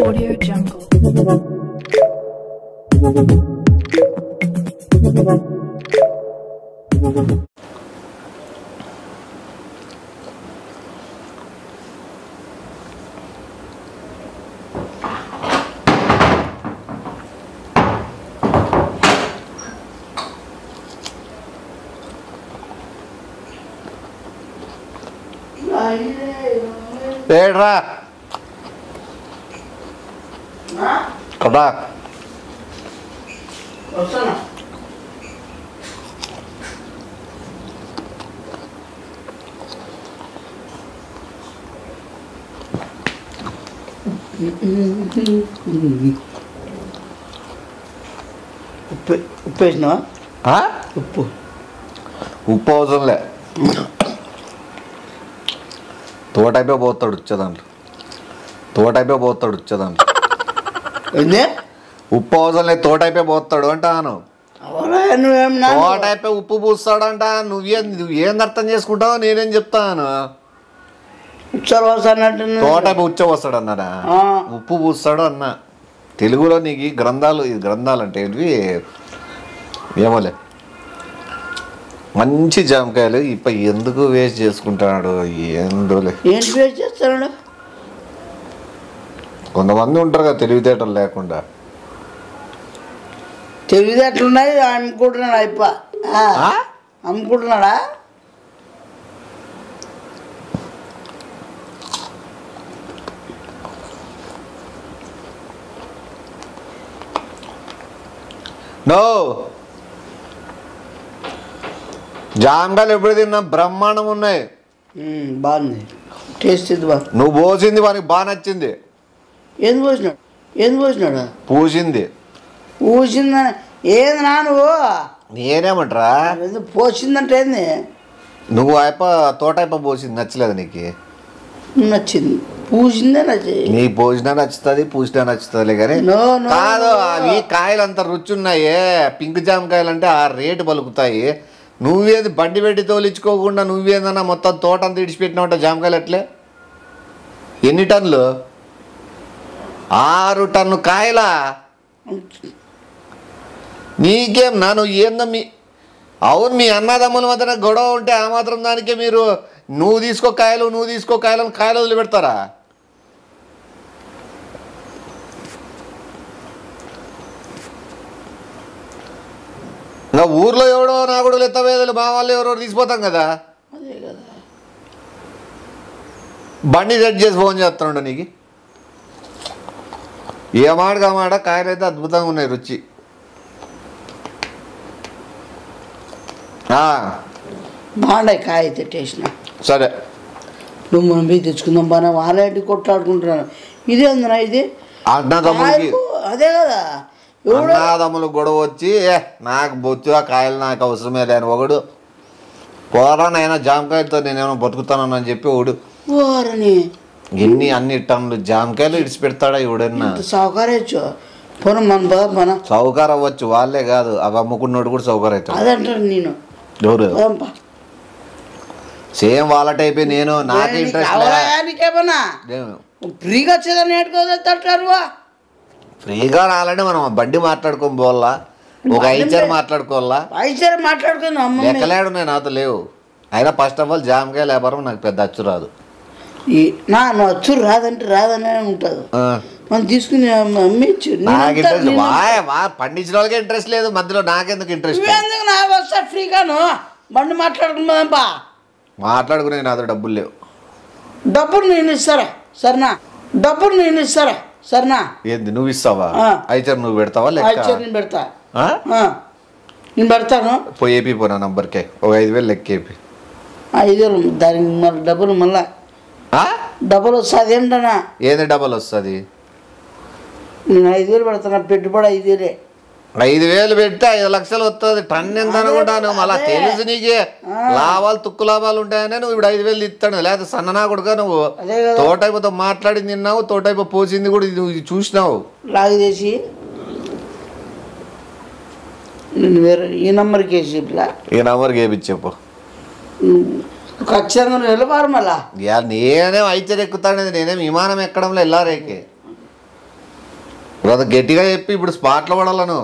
Audio Jungle. ఏడ్రా కదా ఉప్పు వేసినావా? ఉప్పు అవసరంలే తోటైపోయి పోతాడు వచ్చేదాంట్లో ఏంది? ఉప్పు అవసరం లేదు తోటైపోయి పోతాడు అంటాను. నువ్వేం తోటైపోయి ఉప్పు పూస్తాడంట. నువ్వేం అర్థం చేసుకుంటావో నేనేం చెప్తాను. తోటైపోయి ఉచ్చ పోస్తాడు అన్నారా? ఉప్పు పూస్తాడు అన్న. తెలుగులో నీకు ఈ గ్రంథాలు అంటే ఇవి ఏమోలే. మంచి జామకాయలు ఇప్పుడు ఎందుకు వేస్ట్ చేసుకుంటాడు? ఏందోలే ఏంటి వేస్ట్ చేస్తాడు? కొంతమంది ఉంటారు కదా తెలివితేటలు లేకుండా. తెలివితేటలున్నాయి అమ్ముకుంటున్నాడు. అమ్ముకుంటున్నాడా? నో జామకాయలు ఎప్పుడు తిన్నా బ్రహ్మాండం ఉన్నాయి. బాగుంది, టేస్ట్ ఇది బాగా. నువ్వు పోసింది వానికి బాగా నచ్చింది. ఏంది పోసినాడు? పూసింది ఏది నా నువ్వు? నేనేమంటరా పోసిందంటే ఏంది? నువ్వు తోటైప పోసింది నచ్చలేదు నీకు? నచ్చింది. పూసిందే నచ్చింది. నీ పోసినా నచ్చుతుంది, పూసినా నచ్చుతుంది కానీ కాదు. అవి కాయలు అంత రుచి ఉన్నాయే. పింక్ జామకాయలు అంటే ఆ రేటు పలుకుతాయి. నువ్వేది బండి పెట్టి తోలించుకోకుండా నువ్వేదన్నా మొత్తం తోట అంతా ఇడిచిపెట్టినావుంట జామకాయలు అట్లే. ఎన్ని టన్నులు? 6 టన్ను కాయలా? నీకేం నాను ఏందో అవును మీ అన్నదమ్ముల మధ్యన గొడవ ఉంటే ఆ మాత్రం దానికే మీరు నువ్వు తీసుకో కాయలు కాయలు వదిలిపెడతారా? ఇంకా ఊర్లో ఎవడో నా కూడా ఎత్తవేదలు మా వాళ్ళు ఎవరో తీసిపోతాం కదా. అదే కదా, బండి సెట్ చేసి ఫోన్ చేస్తున్నాడు నీకు. ఏ మాట కాయలు అయితే అద్భుతంగా ఉన్నాయి రుచి. బాగున్నాయి కాయ అయితే టేస్ట్. సరే నువ్వు మనం పోయి తెచ్చుకుందాం బాగా. వాళ్ళంటి కొట్లాడుకుంటున్నాను. ఇదే ఉందినా ఇది? అన్నదమ్ములకి అదే కదా, అన్నదమ్ములు గొడవ వచ్చి నాకు బొత్తుగా కాయలు నాకు అవసరమే లేని ఒకడు పోరానైనా జామకాయలతో నేనేమో బతుకుతానని చెప్పి ఒకడు అన్ని టన్నులు జామకాయలు ఇడిచిపెడతాడా ఎవడన్నా? సౌకర్యచ్చు పోను మన సౌకర్యం అవ్వచ్చు, వాళ్ళే కాదు అవి అమ్ముకున్నోడు కూడా సౌకర్యం అవుతాడు. అదంటాను నేను. ఎవరు సేమ్ వాళ్ళ టైపే. నేను నాకు ఇంట్రెస్ట్ ఫ్రీగా వచ్చేదాన్ని ఏడుకోదంటారు. ఫ్రీగా రాలంటే మనం బండి మాట్లాడుకోని పోవాలా, ఒక ఐచర్ మాట్లాడుకోవాలా. మాట్లాడుకుందాం ఎక్కలేడు నేను నాతో లేవు. అయినా ఫస్ట్ ఆఫ్ ఆల్ జామకాయ వ్యాపారం నాకు పెద్ద అచ్చు రాదు. నువ్వు అచ్చు రాదంటే రాదనే ఉంటుంది. మనం తీసుకుని అమ్మిచ్చు. నాకు ఇంట్రెస్ట్ పండించిన వాళ్ళకి ఇంట్రెస్ట్ లేదు, మధ్యలో నాకెందుకు ఇంట్రెస్ట్? నాకు వస్తా ఫ్రీగాను బండి మాట్లాడుకుందాంపా. మాట్లాడుకునే నాతో డబ్బులు లేవు. డబ్బులు నేను ఇస్తారా సరేనా? ఏంది నువ్వు ఇస్తావా? ఐచర్ నువ్వు పెడతావా? నేను పెడతా. నేను పెడతాను. పోయి ఏపీ పోనా నంబర్కే ఒక 5,000 లెక్క ఏపీ. 5,000 దానికి మళ్ళీ డబ్బులు మళ్ళా డబ్బులు వస్తుంది ఏంటన్నా? ఏది డబ్బులు వస్తుంది? నేను 5,000 పెడతాను, పెట్టుబడి 5,000. 5,000 పెడితే 5 లక్షలు వస్తుంది. టన్ ఎంత అనుకుంటాను? మళ్ళా తెలుసు నీకే లాభాలు తుక్కు లాభాలు ఉంటాయని నువ్వు ఇప్పుడు 5,000 ఇస్తాను. లేకపోతే సన్ననా కొడుక నువ్వు తోటైపోతో మాట్లాడి తిన్నావు, తోటైపో పోసింది కూడా నువ్వు చూసినావు. లాగు చేసి నేను వేరే ఈ నెంబర్కి వేసి ఈ నెంబర్కి వేయించి చెప్పు. ఖచ్చితంగా నిలబారు మళ్ళా. నేనేం ఐచర్ ఎక్కుతానేది, నేనేం విమానం ఎక్కడంలో ఎల్లారేకి బ్రదర్ గట్టిగా చెప్పి ఇప్పుడు స్పాట్లో పడాలను.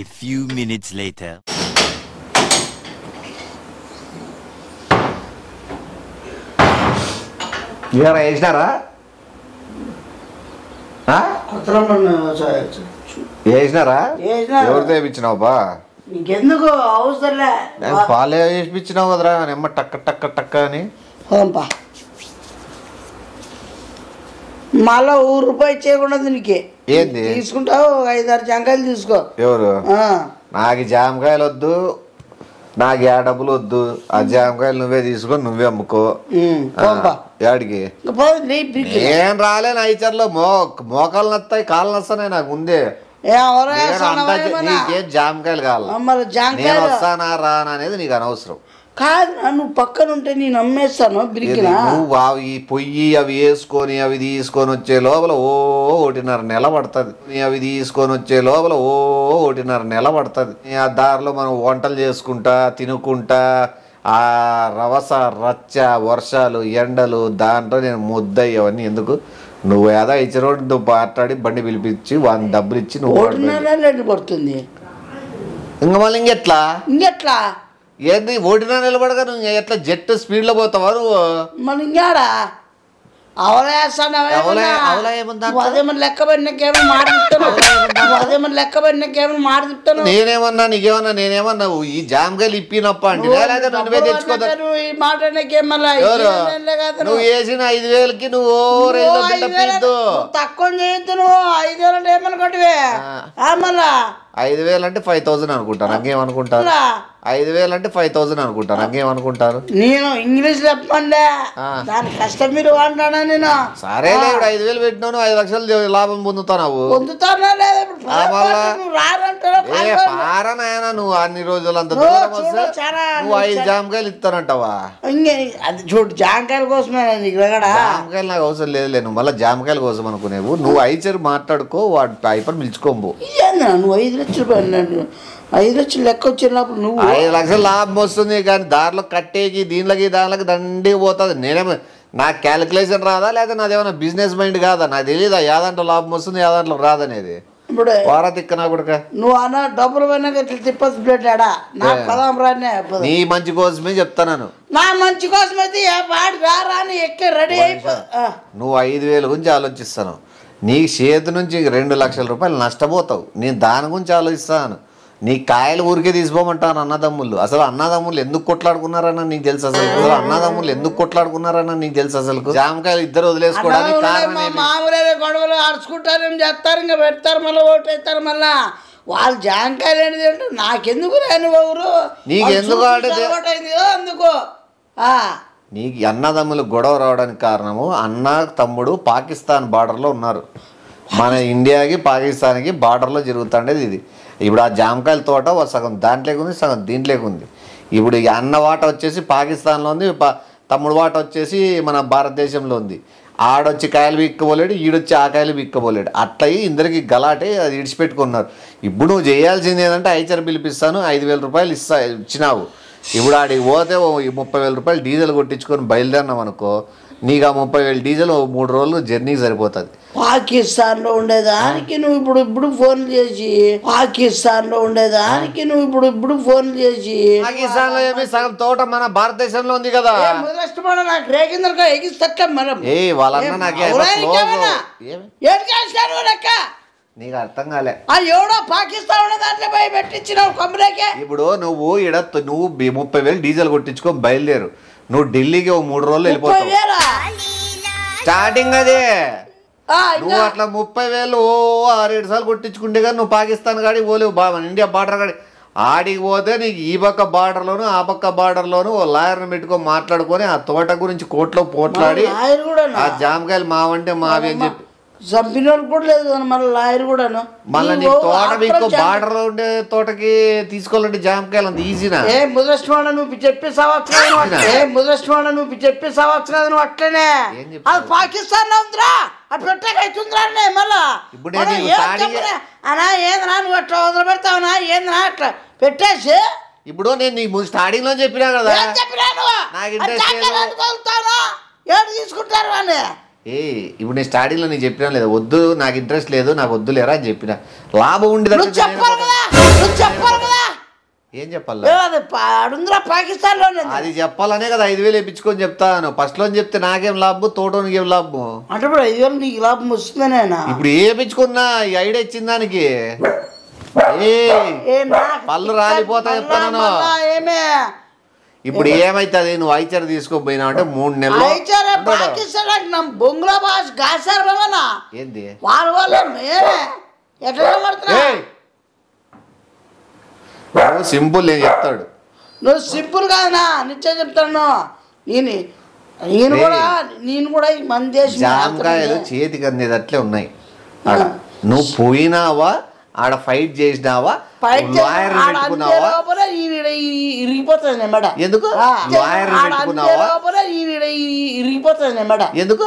A few minutes later. ఇవాళ వేసినారా? వేసినారా? ఎవరితో వేయించినావు బా? నీకెందుకు అవసరంలే. పాలే వేసిపించినావు కదరా నెమ్మ టక్క టక్క టక్క అని. మళ్ళా ₹1 చేయకుండా నీకు ఏంది తీసుకుంటావు? 5-6 జాంకాయలు తీసుకో. ఎవరు? నాకు జామకాయలు వద్దు, నాకు ఆ డబ్బులు వద్దు. ఆ జామకాయలు నువ్వే తీసుకొని నువ్వే అమ్ముకో. యాడికి ఏం రాలే నా ఐచర్లో మోకాలు నత్తాయి, కాళ్ళు నస్తాయి నాకు ముందే. నీకేం జామకాయలు కావాలి, నేను వస్తానా రానా అనేది నీకు అనవసరం. కాదు, నువ్వు పక్కన ఉంటే నేను అమ్మేస్తాను. నువ్వు ఈ పొయ్యి అవి వేసుకొని అవి తీసుకొని వచ్చే లోపల 1.5 నెల పడుతుంది. అవి తీసుకొని వచ్చే లోపల 1.5 నెల పడుతుంది. ఆ దారిలో మనం వంటలు చేసుకుంటా తినుకుంటా ఆ రవస రచ్చ వర్షాలు ఎండలు దాంట్లో నేను ముద్దయ్యి అవన్నీ ఎందుకు? నువ్వు ఏదో ఇచ్చినోడు మాట్లాడి బండి పిలిపించి వాడిని డబ్బులు ఇచ్చి నువ్వు పడుతుంది. ఇంక మళ్ళీ ఇంకెట్లా ఏంది 1.5 నిలబడగా నువ్వు ఎట్లా జెట్ స్పీడ్లో పోతావా నువ్వు? మళ్ళీ ఇంకాడా నేనేమన్నా నీకేమన్నా నేనేమన్నా ఈ జామకాయలు ఇప్పినప్ప అంటే నువ్వే తెచ్చుకోదు. నువ్వు వేసిన 5,000కి నువ్వు తక్కువ చేయొద్దు. నువ్వు 5,000 ఏమన్నా కొట్టివే మళ్ళా 5,000 అంటే 5,000 అనుకుంటాను. నాకేమనుకుంటారు? 5,000 అంటే 5,000 అనుకుంటాను. నాకేమనుకుంటారు? నేను ఇంగ్లీష్ చెప్పండి, దాని కష్టం మీరు అంటానా? నేను సరే 5,000 పెట్టినావు, 5 లక్షలు లాభం పొందుతావు. పొందుతానా? పారనాయనా నువ్వు అన్ని రోజులు అంత నువ్వు 5 జామకాయలు ఇస్తానంటావా? అది చూడు, జామకాయల కోసమే. జామకాయలు నాకు అవసరం లేదు. నువ్వు మళ్ళీ జామకాయల కోసం అనుకునేవు. నువ్వు ఐచర్ మాట్లాడుకో, వాడు అయిపోయి పిలుచుకోబో. నువ్వు 5 లక్షలు 5 లక్షలు లెక్క వచ్చినప్పుడు నువ్వు 5 లక్షలు లాభం వస్తుంది, కానీ దారిలో కట్టేకి దీనిలోకి దానిలోకి దండి పోతుంది. నేనేమో నాకు క్యాలిక్యులేషన్ రాదా, లేదా నాదేమన్నా బిజినెస్ మైండ్ కాదా? నాకు తెలియదా యా దాంట్లో లాభం వస్తుంది యా దాంట్లో రాదనేది? ఇప్పుడు వారా తిక్క నా కొడుక, నువ్వు అన్న డబ్బులు పోయినాక తిప్పసి పెట్టాడా? నా పదం రానే నీ మంచి కోసమే చెప్తాను. నా మంచి కోసం అయితే వాడు రాని ఎక్కి రెడీ అయిపో. నువ్వు 5,000 గురించి ఆలోచిస్తాను, నీ చేతి నుంచి 2 లక్షల రూపాయలు నష్టపోతావు. నేను దాని గురించి ఆలోచిస్తాను. నీ కాయలు ఊరికే తీసుకోమంటాను. అన్నదమ్ముళ్ళు అసలు అన్నదమ్ముళ్ళు ఎందుకు కొట్లాడుకున్నారన్న నీకు తెలుసు? అసలు అన్నదమ్ముళ్ళు ఎందుకు కొట్లాడుకున్నారన్న నీకు తెలుసు? అసలు జామకాయలు ఇద్దరు వదిలేసుకోవడానికి మామూలు గొడవలు అరుచుకుంటారు, చేస్తారు, ఇంకా పెడతారు, మళ్ళీ ఓటు వేస్తారు. మళ్ళా వాళ్ళు జామకాయలు అనేది అంటే నాకెందుకు రాని ఊరు నీకెందుకు అందుకు నీకు అన్నదమ్ములు గొడవ రావడానికి కారణము అన్న తమ్ముడు పాకిస్తాన్ బార్డర్లో ఉన్నారు. మన ఇండియాకి పాకిస్తాన్కి బార్డర్లో జరుగుతుండేది ఇది. ఇప్పుడు ఆ జామకాయల తోట సగం దాంట్లోకి ఉంది, సగం దీంట్లోకి ఉంది. ఇప్పుడు అన్న వాట వచ్చేసి పాకిస్తాన్లో ఉంది, తమ్ముడు వాట వచ్చేసి మన భారతదేశంలో ఉంది. ఆడొచ్చి కాయలు బిక్కబోలేడు, ఈడొచ్చి ఆ కాయలు బిక్కబోలేడు. అట్లా ఇందరికి గలాటే అది ఇడిచిపెట్టుకున్నారు. ఇప్పుడు నువ్వు చేయాల్సింది ఏంటంటే ఐచర్ పిలిపిస్తాను, 5,000 రూపాయలు ఇచ్చినావు. ఇప్పుడు ఆడికి పోతే 30,000 రూపాయలు డీజిల్ కొట్టించుకొని బయలుదేరినాం అనుకో, నీకు ఆ 30,000 డీజిల్ 3 రోజులు జర్నీకి సరిపోతుంది. పాకిస్తాన్లో ఉండేదానికి నువ్వు ఇప్పుడు ఫోన్లు చేసి పాకిస్తాన్లో ఏమి సగం తోట మన భారతదేశంలో ఉంది కదా. నీకు అర్థం కాలే. ఎవడో పాకిస్తాన్ దాంట్లో పోయి పెట్టించినావు కంపెనీకి. ఇప్పుడు నువ్వు 30,000 డీజిల్ కొట్టించుకొని బయలుదేరు. నువ్వు ఢిల్లీకి 3 రోజులు వెళ్ళిపోతావు. స్టార్టింగ్ అదే నువ్వు అట్లా 30,000 6-7 సార్లు కొట్టించుకుంటే కానీ నువ్వు పాకిస్తాన్ కాడికి పోలేవు. బాబా ఇండియా బార్డర్ కాడి ఆడికి పోతే నీకు ఈ పక్క బార్డర్లోను ఆ పక్క బార్డర్లోను ఓ లాయర్ని పెట్టుకొని మాట్లాడుకొని ఆ తోట గురించి కోర్టులో పోట్లాడి ఆ జామకాయలు మావంటే మావి అని చెప్పి చంపిన కూడా లేదు కానీ మళ్ళీ లాయర్ కూడాను. మళ్ళీ నీ తోట మీకు బార్డర్ లో ఉండే తోటకి తీసుకోవాలంటే జామకాయలు అంత ఈజీనా? ఏ ముదృష్టవాడ నువ్వు చెప్పేసావచ్చు కదా, ఏ ముదృష్టవాడ నువ్వు చెప్పేసావచ్చు కదా నువ్వు అట్లనే. అది పాకిస్తాన్ లో ఉందిరా, అది పెట్టకైతుందిరా మళ్ళా. అనా ఏంద్రా నువ్వు అట్లా వదిలి పెడతావునా ఏంద్రా అట్లా పెట్టేసి. ఇప్పుడు నేను నీకు స్టార్టింగ్ లో చెప్పినా కదా ఏడు తీసుకుంటారు అని. ఇప్పుడు నేను స్టార్టింగ్ లో నేను చెప్పినా లేదా వద్దు నాకు ఇంట్రెస్ట్ లేదు నాకు వద్దు లేరా అని చెప్పిన. లాభం ఉండేది ఏం చెప్పాలి? పాకిస్తాన్ లో అది చెప్పాలనే కదా 5,000 వేయించుకొని చెప్తాను. ఫస్ట్ లో చెప్తే నాకేం లాభం, తోటోనికి ఏం లాభం? అంటే ఇప్పుడు 5,000 నీకు లాభం వస్తుందనే. ఇప్పుడు ఏపించుకున్నా ఈ ఐడియా ఇచ్చిన దానికి పళ్ళు రాలిపోతాయి చెప్తాను. ఇప్పుడు ఏమైతుంది నువ్వు ఐచర్ తీసుకోపోయినావు అంటే 3 నెలలు బొంగులా భాష గాసారు బాబా ఏంది వాళ్ళు ఎట్లా సింపుల్ నేను చెప్తాడు. నువ్వు సింపుల్ కాదనా నిశ్చయం చెప్తాను. నేను కూడా ఈ మన దేశం జామకాయలు చేతికి అందేది అట్లే ఉన్నాయి. నువ్వు పోయినావా ఆడ ఫైట్ చేసినావా లాయర్ పెట్టుకున్నావా? ఇరిగిపోతుంది మేడ. ఎందుకు లాయర్ పెట్టుకున్నావా? ఇరిగిపోతుంది మేడ. ఎందుకు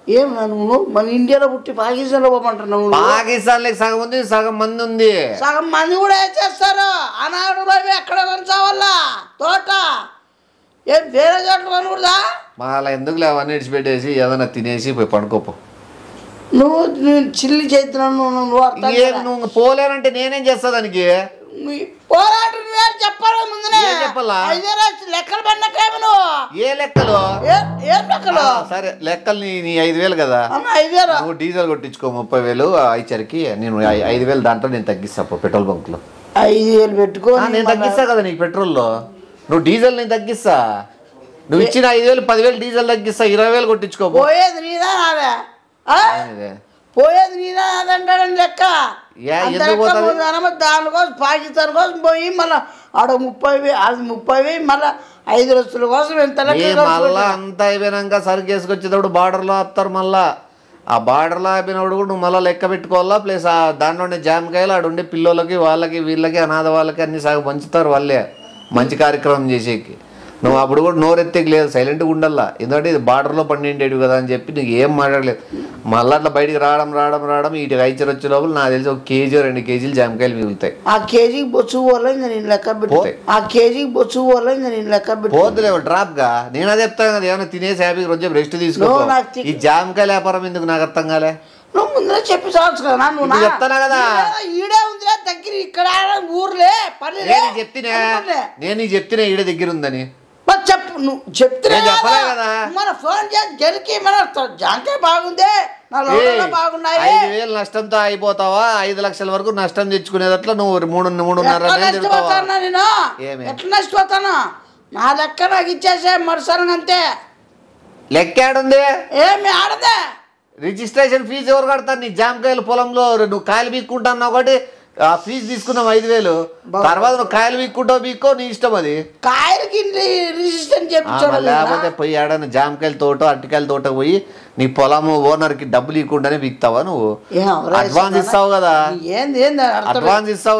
ఏం నువ్వు మన ఇండియాలో పుట్టి పాకిస్తాన్ లో పోమంటున్నావు? పాకిస్తాన్ లో సగం ఉంది సగం మంది ఉంది. సగం మంది కూడా ఏం చేస్తారు అనాథులు ఎక్కడ కొనసావాలా తోట ఏం వేరే చోట్ల కొనకూడదా? అలా ఎందుకు లేవన్నీ ఇడిచిపెట్టేసి ఏదైనా తినేసి పోయి పండుకోపో. నువ్వు చిల్లి చేస్తున్నావు నువ్వు పోలేనంటే నేనేం చేస్తా దానికి? పోరాటం చెప్పాలి ముందునే చెప్పాలా? లెక్కలు పడినకేమో నువ్వు. ఏ లెక్కలు? ఏం లెక్కలు? సరే లెక్కలు నీ 5,000 కదా. 5,000 నువ్వు డీజిల్ కొట్టించుకో 30,000 ఐచర్కి. నేను 5,000 దాంట్లో నేను తగ్గిస్తా పెట్రోల్ బంక్ లో. 5,000 పెట్టుకో నేను తగ్గిస్తా కదా నీకు పెట్రోల్లో. నువ్వు డీజిల్ నేను తగ్గిస్తా. నువ్వు ఇచ్చిన 5,000 10,000 డీజిల్ తగ్గిస్తా. 20,000 కొట్టించుకో. పోయేది నీదా నాదే? పోయేది నీదా అదంటాడని లెక్క. దానికోసం పాకిస్తాన్ కోసం పోయి మళ్ళీ ఆడ 30,000 అది 30,000 మళ్ళీ 5 రోజుల కోసం ఎంత మళ్ళా అంతా అయిపోయినాక సరుకు వేసుకొచ్చేటప్పుడు బార్డర్లో ఆపుతారు. మళ్ళా ఆ బార్డర్లో ఆపినప్పుడు కూడా నువ్వు మళ్ళీ లెక్క పెట్టుకోవాలా. ప్లస్ ఆ దాంట్లో ఉండే జామకాయలు ఆడ ఉండే పిల్లలకి వాళ్ళకి వీళ్ళకి అనాథ వాళ్ళకి అన్ని సగం పంచుతారు వాళ్ళే మంచి కార్యక్రమం చేసేకి. నువ్వు అప్పుడు కూడా నోరెత్తేకి లేదు, సైలెంట్గా ఉండాలా. ఎందుకంటే ఇది బార్డర్లో పండిండేవి కదా అని చెప్పి నీకు ఏం మాట్లాడలేదు. మళ్ళీ అట్లా బయటికి రావడం ఇటు ఐచర్ వచ్చే లోపల నాకు తెలిసి 1 కేజీ 2 కేజీలు జామకాయలు మిగులుతాయి. ఆ కేజీకి బొచ్చు పోలే ఇంకా నేను లెక్క పెట్టుతాయి. ఆ కేజీకి బొచ్చు పోలే ఇంకా నేను లెక్క పెట్టు పోతులేవు డ్రాప్ గా. నేను అదే చెప్తాను కదా ఏమైనా తినేసి హ్యాపీగా రోజు రెస్ట్ తీసుకో. ఈ జామకాయల వ్యాపారం ఎందుకు నాకు అర్థం కాలే? నువ్వు ముందే చెప్పి చావచ్చు కదా. నువ్వు చెప్తానా కదా ఈడే ఉందిలే దగ్గర ఇక్కడ ఊర్లే పని నేను చెప్తున్నా ఈడే దగ్గర ఉందని చెప్పు. నువ్వు చెప్తున్నా కదా మన ఫోన్ చేసి జరిగి మన జాంకాయ బాగుంది బాగున్నాయి 5,000 నష్టంతో అయిపోతావా? 5 లక్షల వరకు నష్టం తెచ్చుకునేదట్లా నువ్వు 3.5 నేను ఎట్లా నష్టపోతాను? నా లెక్క నాకు ఇచ్చేసే మరుసరంగా అంతే. లెక్క ఆడుంది ఏమి ఆడదే? రిజిస్ట్రేషన్ ఫీజు ఎవరు కడతారు? నీ జామకాయల పొలంలో నువ్వు కాయలు బీక్కుంటున్నావు ఒకటి ఆ ఫీజు తీసుకున్నావు 5,000. తర్వాత నువ్వు కాయలు బీక్కుంటావు బీక్కో నీ ఇష్టం. అది కాయలకి లేకపోతే పోయి ఆడని జామకాయల తోట అరటికాయల తోట పోయి నీ పొలము ఓనర్కి డబ్బులు ఇవ్వకుండానే బిక్తావా? నువ్వు అడ్వాన్స్ ఇస్తావు కదా. అడ్వాన్స్ ఇస్తావు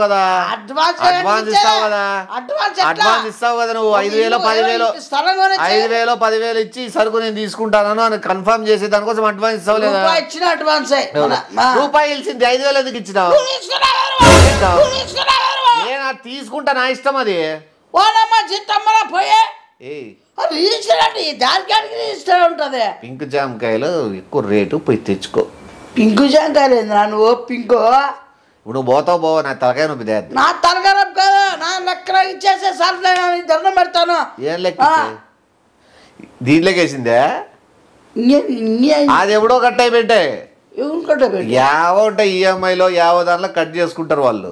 కదా. నువ్వు 5,000 10,000 ఇచ్చి సరుకు నేను తీసుకుంటాను అని కన్ఫర్మ్ చేసి దానికోసం అడ్వాన్స్ ఇస్తావు లేదా? రూపాయి ఇచ్చింది 5,000 ఎందుకు ఇచ్చినావు? నేను తీసుకుంటా నా ఇష్టం. అది ఉంటది. పింక్ జామకాయలు ఎక్కువ రేటు పోయి తెచ్చుకో. పింక్ జామకాయలు ఏంద్రా నువ్వు? పింక్ ఇప్పుడు నువ్వు పోతావు నా తలకాయ నొప్పి. నా తలకాయ నొప్పి కాదు, నా లెక్క ఇచ్చేసే సార్ దండం పెడతాను. ఏం లెక్క దీంట్లోకి వేసిందే? అది ఎప్పుడో కట్ అయిపోయింటే యావో ఉంటాయి ఈఎంఐలో యావో దాంట్లో కట్ చేసుకుంటారు వాళ్ళు.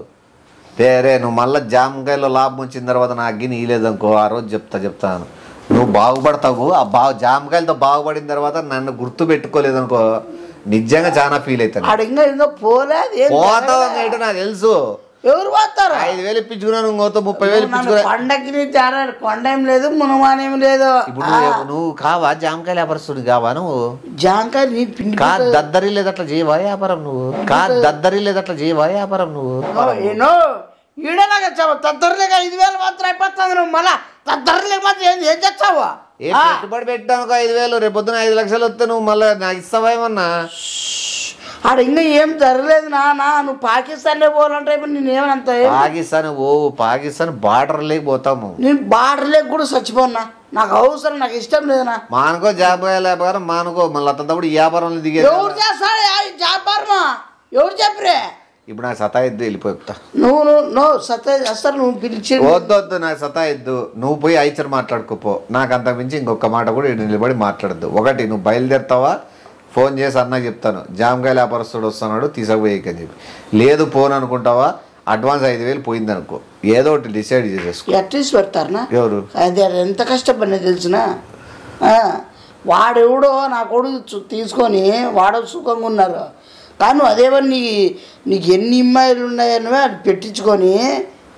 వేరే నువ్వు మళ్ళీ జామకాయలో లాభం వచ్చిన తర్వాత నాకు గిని ఇలేదనుకో ఆ రోజు చెప్తాను. నువ్వు బాగుపడతావు. ఆ జామకాయలతో బాగుపడిన తర్వాత నన్ను గుర్తు పెట్టుకోలేదనుకో నిజంగా చాలా ఫీల్ అవుతాను. పోతావు అంటే నాకు తెలుసు. ఎవరు పోతారు? 5,000 ఇప్పించుకున్నాను, ఇంకోతో 30,000 ఇప్పించుకున్నా. కొండకి తేడా, కొండ ఏం లేదు, మునమానేం లేదు. ఇప్పుడు నువ్వు కావా జామకాయలు వ్యాపారస్తుడు కావా? నువ్వు జామకాయలు నీ పిండి దద్దరి లేదట్లా చేయవా వ్యాపారం నువ్వు? దద్దరి లేదట్లా చేయవా వ్యాపారం నువ్వు? ఏనో ఈడలాగా తద్దరులేక 5,000 మాత్రం అయిపోతుంది. నువ్వు మళ్ళా తద్దరులేక మాత్రం ఏం చేస్తావు? ఏ పెట్టుబడి పెట్టాను 5,000, రేపు పొద్దున 5 లక్షలు వస్తే నువ్వు మళ్ళీ నాకు ఇస్తావా ఏమన్నా? ఆడ ఇంకా ఏం జరగలేదు నాన్న. నువ్వు పాకిస్తాన్లో పోవాలంటే నేనేమనంత పాకిస్తాన్ బార్డర్ లేక పోతాము. నేను బార్డర్ లేక కూడా చచ్చిపోన్నా. నాకు అవసరం, నాకు ఇష్టం లేదన్నా. మానుకో జాబకాయల వ్యాపారం మానుకో, మళ్ళీ అతను వ్యాపారంలో దిగే. ఎవరు చేస్తాడు వ్యాపారమా? ఎవరు చెప్పరే? ఇప్పుడు నాకు సతాయిద్దు, వెళ్ళిపోతా. నువ్వు సతాయిస్తారు. నువ్వు పిలిచి వద్దు నాకు సతాయిద్దు. నువ్వు పోయి ఐచర్ మాట్లాడుకోపో. నాకు అంతకు మించి ఇంకొక మాట కూడా నిలబడి మాట్లాడద్దు. ఒకటి, నువ్వు బయలుదేరుతావా? ఫోన్ చేసి అన్నకి చెప్తాను జామకాయల వ్యాపారస్తుడు వస్తున్నాడు తీసుకుపోయేకని చెప్పి. లేదు ఫోన్ అనుకుంటావా? అడ్వాన్స్ 5,000 పోయింది అనుకో, ఏదో ఒకటి డిసైడ్ చేసేసుకో. ఎట్లీస్ట్ పెడతారనా? ఎవరు? అదే ఎంత కష్టపడినా తెలిసిన. వాడెవడో నా కొడుకు తీసుకొని వాడు సుఖంగా ఉన్నారు. కానీ అదేమని నీకు ఎన్ని ఇమ్మాయిలు ఉన్నాయని అది పెట్టించుకొని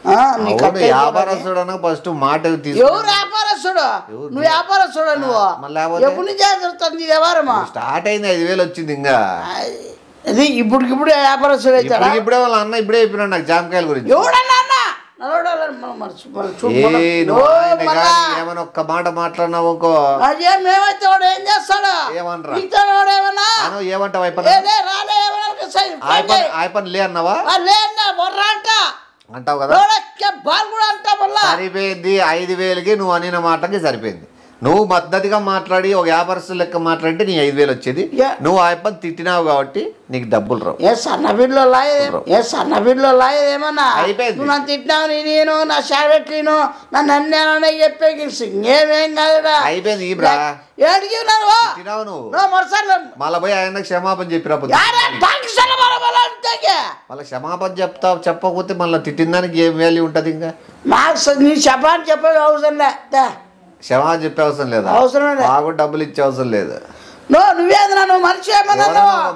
వ్యాపారస్తుడు అన్న ఫస్ట్ మాట. ఎవరు వ్యాపారస్తుడు? నువ్వు వ్యాపారస్తుడు. నువ్వు ఎప్పుడు నుంచి జరుగుతుంది వ్యవహారమా? స్టార్ట్ అయింది 5,000 వచ్చింది. ఇంకా అది ఇప్పుడు వ్యాపారస్తుడు అవుతాడు. ఇప్పుడే వాళ్ళ అన్న ఇప్పుడే చెప్పినాడు నాకు జామకాయల గురించి. ఎవడన్నా అన్న ఏమన్నా ఒక్క మాట మాట్లాడినావు ఇంకో మేమైతే వాడు ఏం చేస్తాడు? ఏమన్నా ఏమంటావు? ఆయపని లే అన్నావా? అంటావు కదా. సరిపోయింది. 5,000కి నువ్వు అనిన మాటకి సరిపోయింది. నువ్వు మద్దతుగా మాట్లాడి ఒక వ్యాపారస్తు లెక్క మాట్లాడితే నీ 5,000 వచ్చేది. నువ్వు ఆయపని తిట్టినావు కాబట్టి నీకు డబ్బులు రావు. సన్నబిడ్లో ఏమన్నా అయిపోయింది. నన్ను తిట్టినావు, నేను నా షారెట్లీను నన్ను అన్నానని చెప్పే ఇంకేమేం కాదురా. అయిపోయింది. మళ్ళీ పోయి ఆయన క్షమాపణ చెప్పిరా. మళ్ళీ క్షమాపణ చెప్తావు. చెప్పకపోతే మళ్ళీ తిట్టిన దానికి ఏం వాల్యూ ఉంటుంది? ఇంకా నీ క్షమాపణ చెప్పే అవసరం లే. క్షమాపణ చెప్పే అవసరం లేదా? అవసరం బాగా డబ్బులు ఇచ్చే అవసరం లేదు. నువ్వేదన్నా మనిషి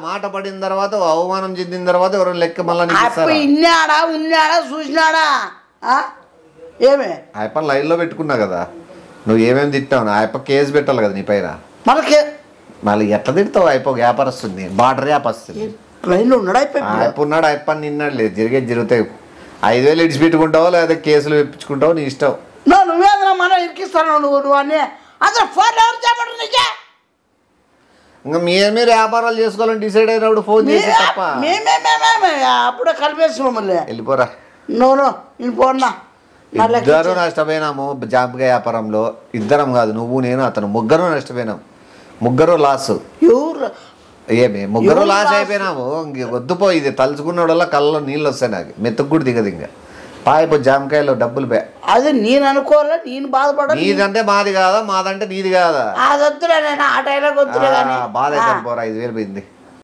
మాట పడిన తర్వాత అవమానం చెందిన తర్వాత ఎవరు లెక్క మళ్ళీ ఇన్నాడా ఉన్నాడా చూసినాడా? ఏమే ఆయప్ప లైన్ లో పెట్టుకున్నా కదా. నువ్వు ఏమేమి తిట్టావు? ఆయప్ప కేసు పెట్టాలి కదా నీ పైన. మళ్ళీ ఎట్లా తిడతావు? అయిపో వ్యాపారస్తుంది, బార్డర్ వ్యాపరుస్తుంది. లైన్ లో ఉన్నాడు ఆయప్ప ఉన్నాడు. ఆయప్ప నిన్నాడు లేదు. జరుగుతాయి. 5,000 ఇడిచి పెట్టుకుంటావో లేదా కేసులు పెట్టుకుంటావో నీ ఇష్టం. నువ్వేదన్నా మనం ఇరికిస్తాను. నువ్వు అన్నీ అసలు ఫోన్ ఎవరు చెప్పడు నీకే? ఇంకా మీరు వ్యాపారాలు చేసుకోవాలని డిసైడ్ అయినప్పుడు ఫోన్ చేసి తప్ప అప్పుడే కలిపేసి మమ్మల్ని వెళ్ళిపోరా. నేను పోన్నా. ఇద్దరు నష్టపోయినాము జామకాయ వ్యాపారంలో. ఇద్దరం కాదు, నువ్వు నేను అతను ముగ్గురు నష్టపోయినాం. ముగ్గురు లాస్. ఏమి ముగ్గురు లాస్ అయిపోయినాము. ఇంక వద్దుపో. ఇది తలుచుకున్న కళ్ళలో నీళ్ళు వస్తాయి. నాకు మెత్తకు కూడా దిగదు. ఇంకా పాయిపో జామకాయలో డబ్బులు పే. అది నేను అనుకోలే, నేను బాధపడ. నీదంటే మాది కాదా, మాదంటే నీది కాదా? అది వద్దులే, నేను ఆ టైంలో వద్దులే. బాధ అయితే పోరా. 5,000 పోయింది.